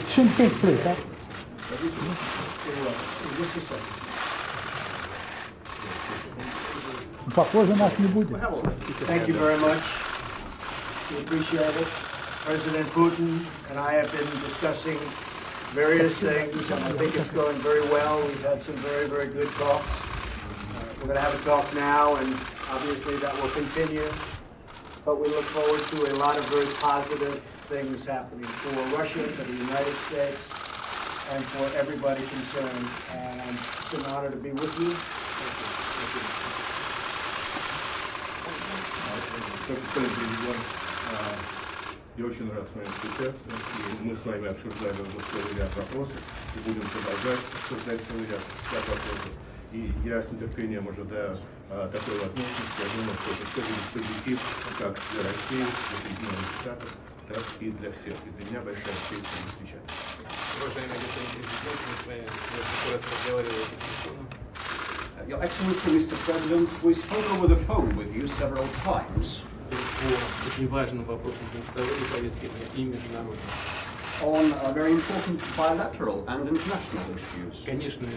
Shouldn't take place, huh? Похоже, нас не будет. Thank you very much. We appreciate it. President Putin and I have been discussing various things, and I think it's going very well. We've had some very, very good talks. We're going to have a talk now, and obviously that will continue. But we look forward to a lot of very positive things happening for Russia, for the United States, and for everybody concerned. And it's an honor to be with you. Thank you. Я очень рад с вами встречаться, и мы с вами обсуждаем целый ряд вопросов, и будем продолжать обсуждать целый ряд вопросов. И я с нетерпением ожидаю такой возможности. Я думаю, что это все будет позитив как для России, для Соединенных Штатов, так и для всех. И для меня большая честь с вами встречаться. Уважаемый господин президент, мы с вами несколько раз разговаривали по телефону. Your Excellency, Mr. President, we spoke over the phone with you several times. По очень важным вопросам двусторонней повестки дня и международной. On very important bilateral and international issues. Конечно,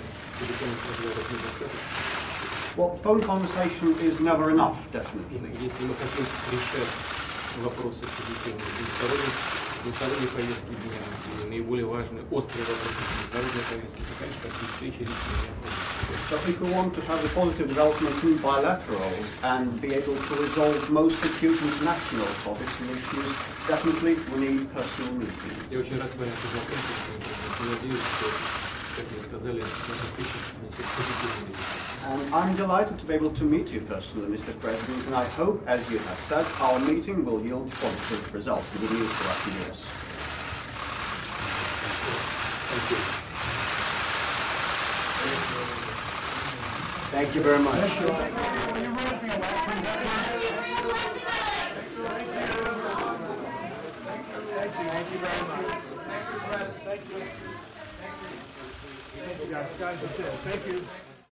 телефонных разговоров недостаточно. Well, phone conversation is never enough, definitely. Если мы хотим решать вопросы позитивные двусторонней повестки дня и наиболее важные острые вопросы международной повестки, то, конечно, такие встречи лично необходимы. But if we want to have a positive development in bilaterals and be able to resolve most acute international topics and issues, definitely we need personal meetings. Я очень рад с вами познакомиться, и надеюсь, что, как вы сказали, наша встреча принесет позитивный результат. And I'm delighted to be able to meet you personally, Mr. President, and I hope, as you have said, our meeting will yield positive results and good news for us in the US. Thank you. Thank you very much. Thank you very much. Thank you. Thank you. Thank you. Thank you.